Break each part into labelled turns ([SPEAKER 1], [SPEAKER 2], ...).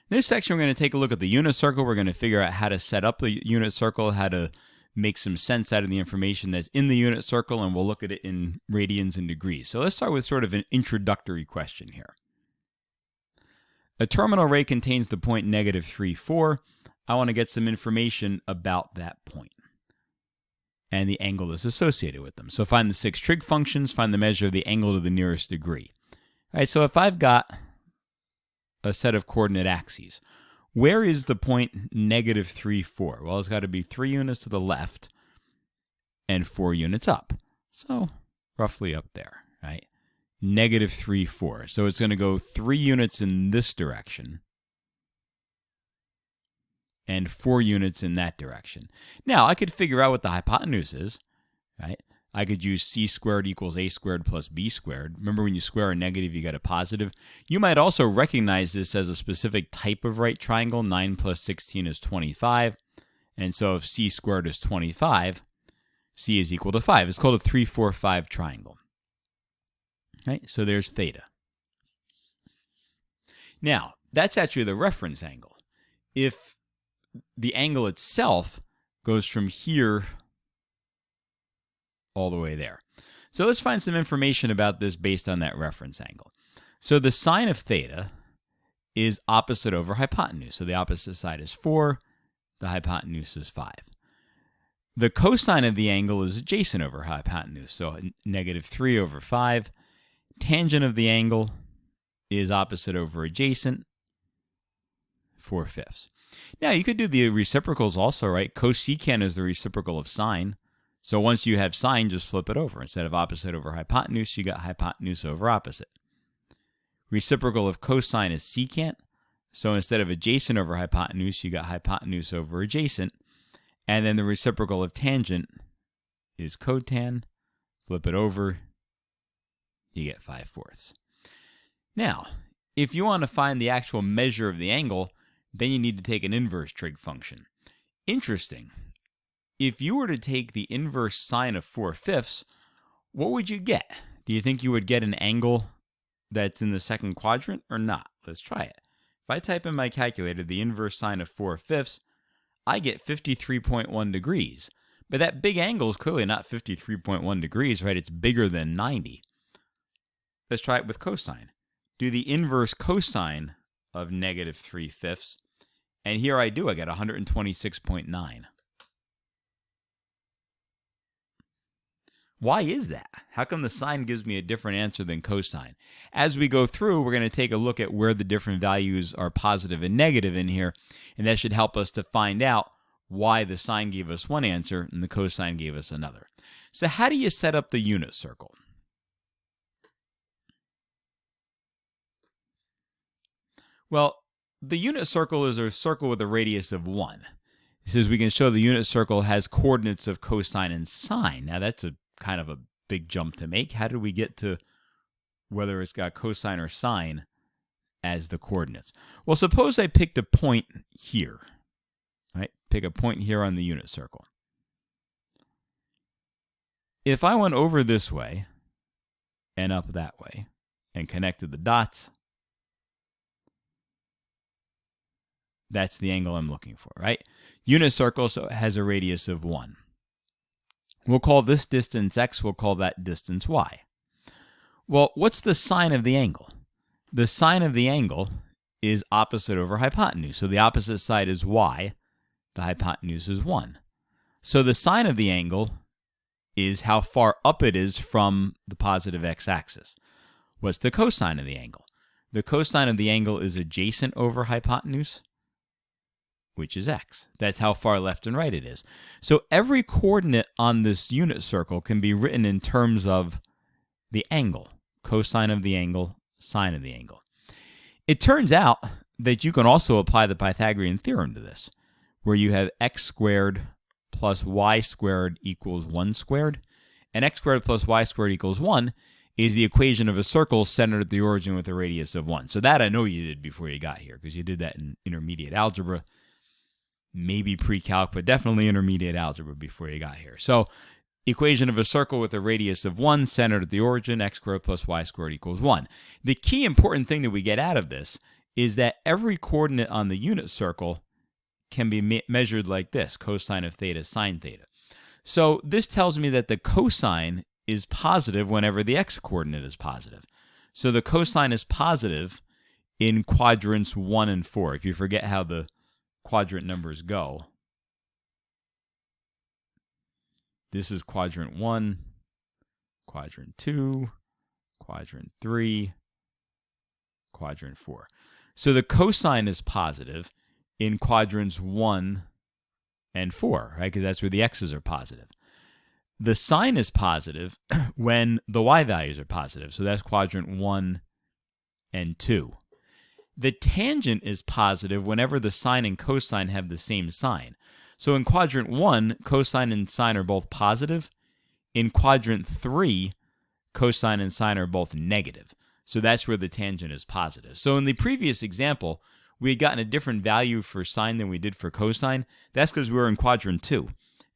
[SPEAKER 1] In this section, we're going to take a look at the unit circle. We're going to figure out how to set up the unit circle, how to make some sense out of the information that's in the unit circle, and we'll look at it in radians and degrees. So let's start with sort of an introductory question here. A terminal ray contains the point -3, 4. I want to get some information about that point and the angle that's associated with them. So find the 6 trig functions, find the measure of the angle to the nearest degree. All right, so if I've got a set of coordinate axes, where is the point -3, 4? Well, it's got to be 3 units to the left and 4 units up. So roughly up there, right? -3, 4. So it's going to go 3 units in this direction and 4 units in that direction. Now, I could figure out what the hypotenuse is, right? I could use c squared equals a squared plus b squared. Remember, when you square a negative, you get a positive. You might also recognize this as a specific type of right triangle. 9 plus 16 is 25. And so if c squared is 25, c is equal to 5. It's called a 3, 4, 5 triangle. Right? So there's theta. Now, that's actually the reference angle. If the angle itself goes from here all the way there. So let's find some information about this based on that reference angle. So the sine of theta is opposite over hypotenuse. So the opposite side is 4, the hypotenuse is 5. The cosine of the angle is adjacent over hypotenuse, so -3 over 5. Tangent of the angle is opposite over adjacent, 4/5. Now, you could do the reciprocals also, right? Cosecant is the reciprocal of sine. So once you have sine, just flip it over. Instead of opposite over hypotenuse, you got hypotenuse over opposite. Reciprocal of cosine is secant. So instead of adjacent over hypotenuse, you got hypotenuse over adjacent. And then the reciprocal of tangent is cotan. Flip it over, you get 5/4. Now, if you want to find the actual measure of the angle, then you need to take an inverse trig function. Interesting. If you were to take the inverse sine of 4/5, what would you get? Do you think you would get an angle that's in the second quadrant or not? Let's try it. If I type in my calculator the inverse sine of 4/5, I get 53.1 degrees. But that big angle is clearly not 53.1 degrees, right? It's bigger than 90. Let's try it with cosine. Do the inverse cosine of -3/5, and here I do. I get 126.9. Why is that? How come the sine gives me a different answer than cosine? As we go through, we're going to take a look at where the different values are positive and negative in here, and that should help us to find out why the sine gave us one answer and the cosine gave us another. So how do you set up the unit circle? Well, the unit circle is a circle with a radius of 1. It says we can show the unit circle has coordinates of cosine and sine. Now, that's a kind of a big jump to make. How did we get to whether it's got cosine or sine as the coordinates? Well, suppose I picked a point here, right? Pick a point here on the unit circle. If I went over this way and up that way and connected the dots, that's the angle I'm looking for, right? Unit circle has a radius of 1. We'll call this distance x, we'll call that distance y. Well, what's the sine of the angle? The sine of the angle is opposite over hypotenuse. So the opposite side is y, the hypotenuse is 1. So the sine of the angle is how far up it is from the positive x-axis. What's the cosine of the angle? The cosine of the angle is adjacent over hypotenuse, which is x. That's how far left and right it is. So every coordinate on this unit circle can be written in terms of the angle, cosine of the angle, sine of the angle. It turns out that you can also apply the Pythagorean theorem to this, where you have x squared plus y squared equals 1 squared, and x squared plus y squared equals 1 is the equation of a circle centered at the origin with a radius of 1. So that I know you did before you got here, because you did that in intermediate algebra. Maybe pre-calc, but definitely intermediate algebra before you got here. So equation of a circle with a radius of 1 centered at the origin, x squared plus y squared equals 1. The key important thing that we get out of this is that every coordinate on the unit circle can be measured like this, cosine of theta, sine theta. So this tells me that the cosine is positive whenever the x-coordinate is positive. So the cosine is positive in quadrants 1 and 4. If you forget how the quadrant numbers go, this is quadrant 1, quadrant 2, quadrant 3, quadrant 4. So the cosine is positive in quadrants 1 and 4, right? Because that's where the x's are positive. The sine is positive when the y values are positive. So that's quadrant 1 and 2. The tangent is positive whenever the sine and cosine have the same sign. So in quadrant 1, cosine and sine are both positive. In quadrant 3, cosine and sine are both negative. So that's where the tangent is positive. So in the previous example, we had gotten a different value for sine than we did for cosine. That's because we were in quadrant 2.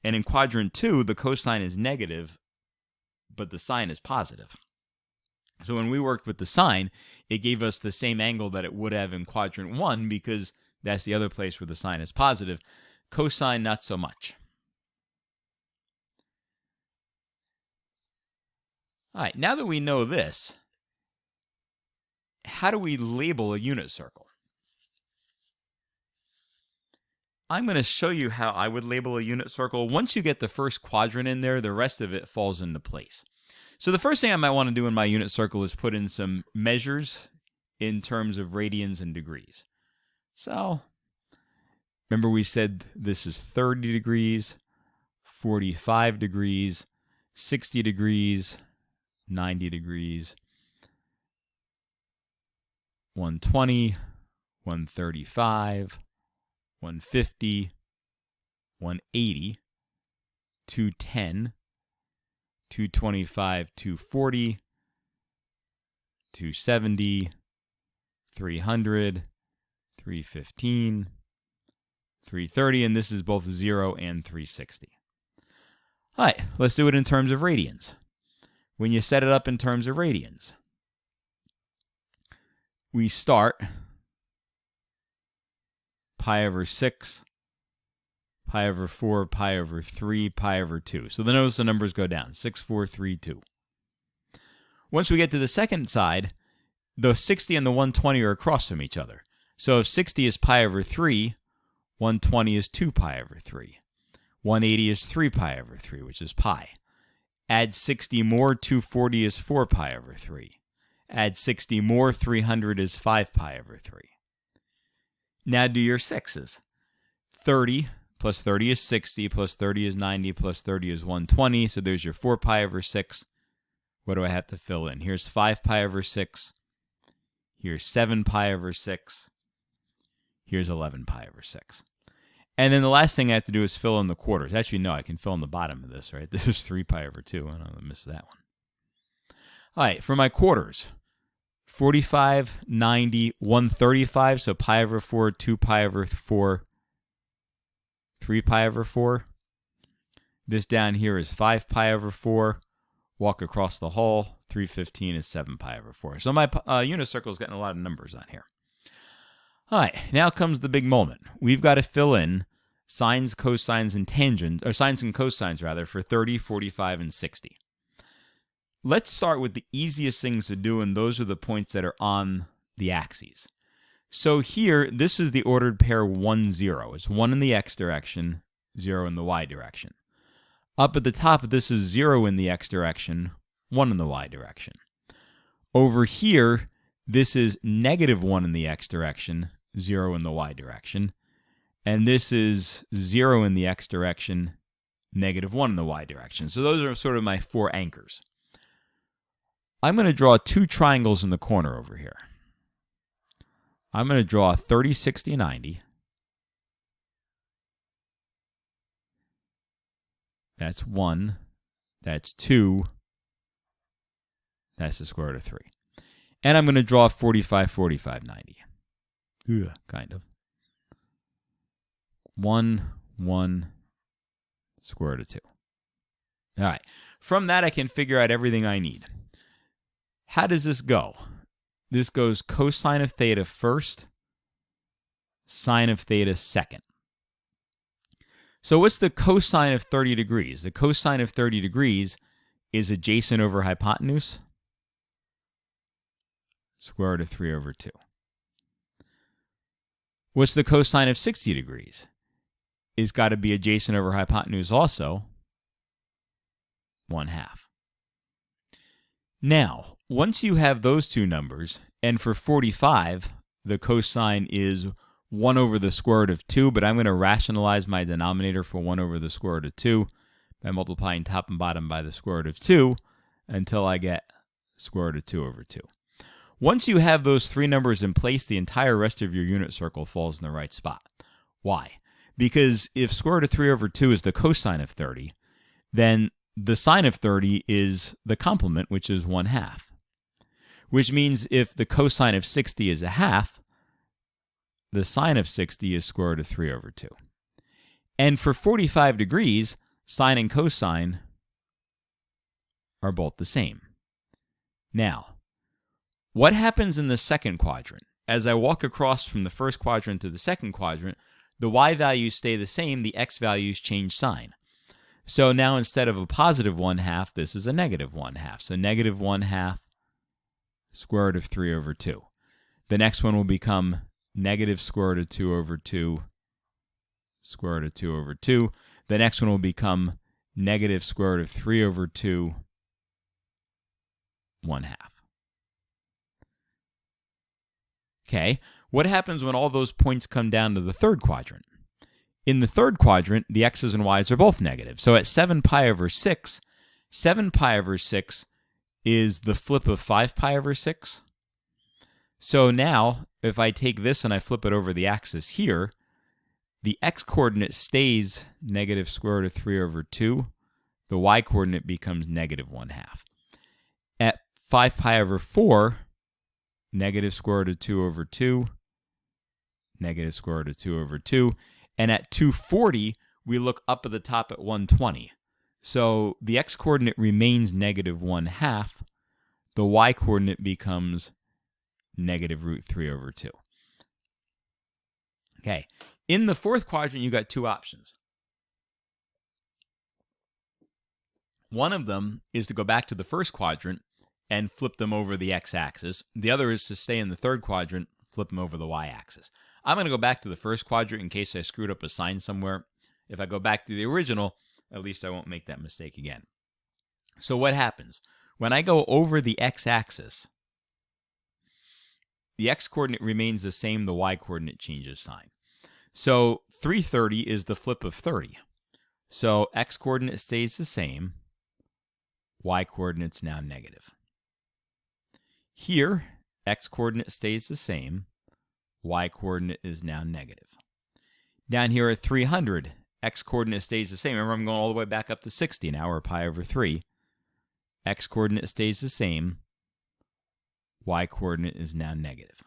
[SPEAKER 1] And in quadrant 2, the cosine is negative, but the sine is positive. So when we worked with the sine, it gave us the same angle that it would have in quadrant 1 because that's the other place where the sine is positive. Cosine, not so much. All right, now that we know this, how do we label a unit circle? I'm going to show you how I would label a unit circle. Once you get the first quadrant in there, the rest of it falls into place. So the first thing I might want to do in my unit circle is put in some measures in terms of radians and degrees. So remember we said this is 30 degrees, 45 degrees, 60 degrees, 90 degrees, 120, 135, 150, 180, 210, 225, 240, 270, 300, 315, 330, and this is both 0 and 360. All right, let's do it in terms of radians. When you set it up in terms of radians, we start pi over 6, pi over 4, pi over 3, pi over 2. So then notice the numbers go down, 6, 4, 3, 2. Once we get to the second side, the 60 and the 120 are across from each other. So if 60 is pi over 3, 120 is 2 pi over 3. 180 is 3 pi over 3, which is pi. Add 60 more, 240 is 4 pi over 3. Add 60 more, 300 is 5 pi over 3. Now do your sixes. 30 plus 30 is 60, plus 30 is 90, plus 30 is 120. So there's your 4 pi over 6. What do I have to fill in? Here's 5 pi over 6. Here's 7 pi over 6. Here's 11 pi over 6. And then the last thing I have to do is fill in the quarters. Actually, no, I can fill in the bottom of this, right? This is 3 pi over 2. I don't miss that one. All right, for my quarters, 45, 90, 135, so pi over 4, 2 pi over 4, 3 pi over 4. This down here is 5 pi over 4. Walk across the hall, 315 is 7 pi over 4. So my unit circle is getting a lot of numbers on here. All right, now comes the big moment. We've got to fill in sines, cosines, and tangents, or sines and cosines, rather, for 30, 45, and 60. Let's start with the easiest things to do, and those are the points that are on the axes. So here, this is the ordered pair 1, 0. It's 1 in the x direction, 0 in the y direction. Up at the top, this is 0 in the x direction, 1 in the y direction. Over here, this is negative 1 in the x direction, 0 in the y direction. And this is 0 in the x direction, negative 1 in the y direction. So those are sort of my 4 anchors. I'm going to draw 2 triangles in the corner over here. I'm going to draw 30, 60, 90. That's 1. That's 2. That's the square root of 3. And I'm going to draw 45, 45, 90. Ugh, kind of. 1, 1, square root of 2. All right. From that, I can figure out everything I need. How does this go? This goes cosine of theta first, sine of theta second. So what's the cosine of 30 degrees? The cosine of 30 degrees is adjacent over hypotenuse, square root of 3 over 2. What's the cosine of 60 degrees? It's got to be adjacent over hypotenuse also, 1/2. Now, once you have those two numbers, and for 45, the cosine is 1 over the square root of 2, but I'm going to rationalize my denominator for 1 over the square root of 2 by multiplying top and bottom by the square root of 2 until I get square root of 2 over 2. Once you have those three numbers in place, the entire rest of your unit circle falls in the right spot. Why? Because if square root of 3 over 2 is the cosine of 30, then the sine of 30 is the complement, which is 1/2. Which means if the cosine of 60 is 1/2, the sine of 60 is square root of 3 over 2. And for 45 degrees, sine and cosine are both the same. Now, what happens in the second quadrant? As I walk across from the first quadrant to the second quadrant, the y values stay the same, the x values change sign. So now instead of a positive 1/2, this is a negative 1/2. So negative 1/2 square root of 3 over 2. The next one will become negative square root of 2 over 2 square root of 2 over 2. The next one will become negative square root of 3 over 2 1/2. Okay, what happens when all those points come down to the third quadrant? In the third quadrant, the x's and y's are both negative. So at 7 pi over 6, 7 pi over 6 is the flip of 5 pi over 6. So now, if I take this and I flip it over the axis here, the x-coordinate stays negative square root of 3 over 2. The y-coordinate becomes negative 1/2. At 5 pi over 4, negative square root of 2 over 2, negative square root of 2 over 2. And at 240, we look up at the top at 120. So the x-coordinate remains negative 1/2. The y-coordinate becomes negative root 3 over 2. Okay, in the fourth quadrant, you got two options. One of them is to go back to the first quadrant and flip them over the x-axis. The other is to stay in the third quadrant, flip them over the y-axis. I'm going to go back to the first quadrant in case I screwed up a sign somewhere. If I go back to the original, at least I won't make that mistake again. So what happens? When I go over the x-axis, the x-coordinate remains the same, the y-coordinate changes sign. So 330 is the flip of 30. So x-coordinate stays the same, y-coordinate's now negative. Here, x-coordinate stays the same, y-coordinate is now negative. Down here at 300, x-coordinate stays the same. Remember, I'm going all the way back up to 60 now, or pi over 3. X-coordinate stays the same, y-coordinate is now negative.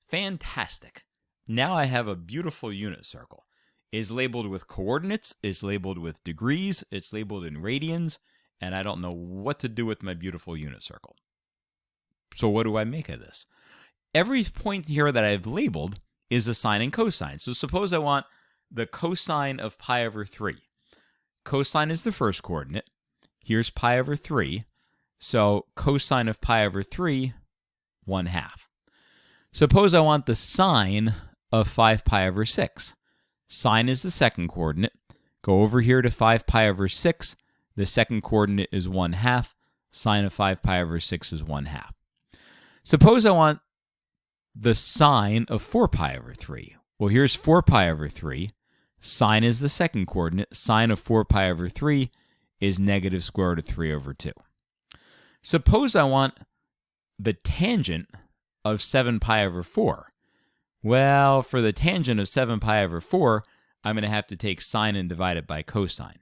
[SPEAKER 1] Fantastic. Now I have a beautiful unit circle. It's labeled with coordinates, it's labeled with degrees, it's labeled in radians, and I don't know what to do with my beautiful unit circle. So what do I make of this? Every point here that I've labeled is a sine and cosine. So suppose I want the cosine of pi over 3. Cosine is the first coordinate. Here's pi over 3. So cosine of pi over 3, 1/2. Suppose I want the sine of 5 pi over 6. Sine is the second coordinate. Go over here to 5 pi over 6. The second coordinate is 1/2. Sine of 5 pi over 6 is 1/2. Suppose I want the sine of 4 pi over 3. Well, here's 4 pi over 3. Sine is the second coordinate. Sine of 4 pi over 3 is negative square root of 3 over 2. Suppose I want the tangent of 7 pi over 4. Well, for the tangent of 7 pi over 4, I'm going to have to take sine and divide it by cosine.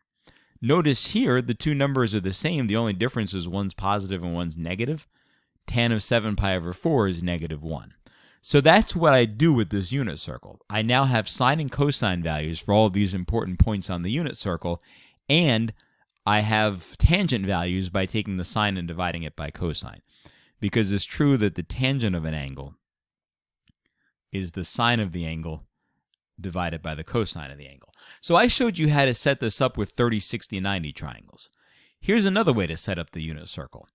[SPEAKER 1] Notice here, the two numbers are the same. The only difference is one's positive and one's negative. Tan of 7 pi over 4 is negative 1. So that's what I do with this unit circle. I now have sine and cosine values for all of these important points on the unit circle, and I have tangent values by taking the sine and dividing it by cosine. Because it's true that the tangent of an angle is the sine of the angle divided by the cosine of the angle. So I showed you how to set this up with 30, 60, 90 triangles. Here's another way to set up the unit circle.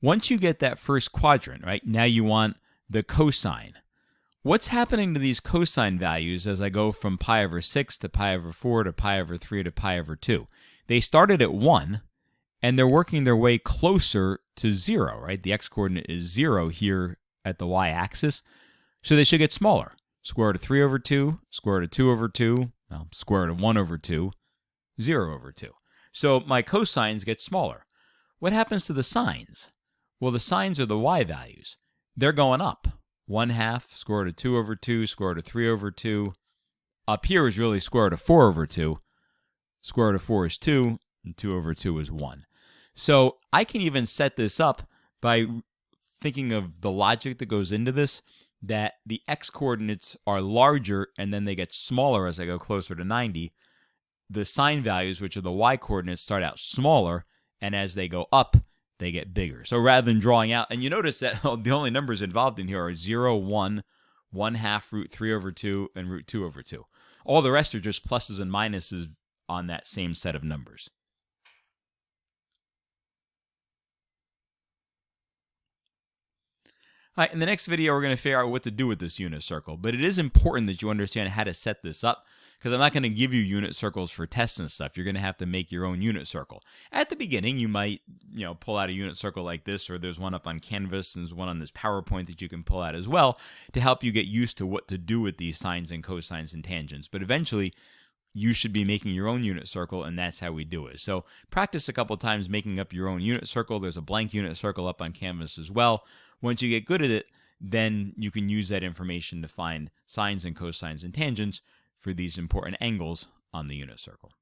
[SPEAKER 1] Once you get that first quadrant, right, now you want the cosine. What's happening to these cosine values as I go from pi over 6 to pi over 4 to pi over 3 to pi over 2? They started at 1, and they're working their way closer to 0, right? The x-coordinate is 0 here at the y-axis, so they should get smaller. Square root of 3 over 2, square root of 2 over 2, well, square root of 1 over 2, 0 over 2. So my cosines get smaller. What happens to the sines? Well, the sines are the y values. They're going up. 1/2, square root of 2 over 2, square root of 3 over 2. Up here is really square root of 4 over 2. Square root of 4 is 2, and 2 over 2 is 1. So I can even set this up by thinking of the logic that goes into this, that the x-coordinates are larger and then they get smaller as I go closer to 90. The sine values, which are the y-coordinates, start out smaller, and as they go up, they get bigger. So rather than drawing out, and you notice that the only numbers involved in here are 0, 1, 1/2 root 3 over 2, and root 2 over 2. All the rest are just pluses and minuses on that same set of numbers. All right, in the next video, we're going to figure out what to do with this unit circle. But it is important that you understand how to set this up, because I'm not going to give you unit circles for tests and stuff. You're going to have to make your own unit circle. At the beginning, you might, pull out a unit circle like this, or there's one up on Canvas, and there's one on this PowerPoint that you can pull out as well to help you get used to what to do with these sines and cosines and tangents. But eventually, you should be making your own unit circle, and that's how we do it. So practice a couple times making up your own unit circle. There's a blank unit circle up on Canvas as well. Once you get good at it, then you can use that information to find sines and cosines and tangents for these important angles on the unit circle.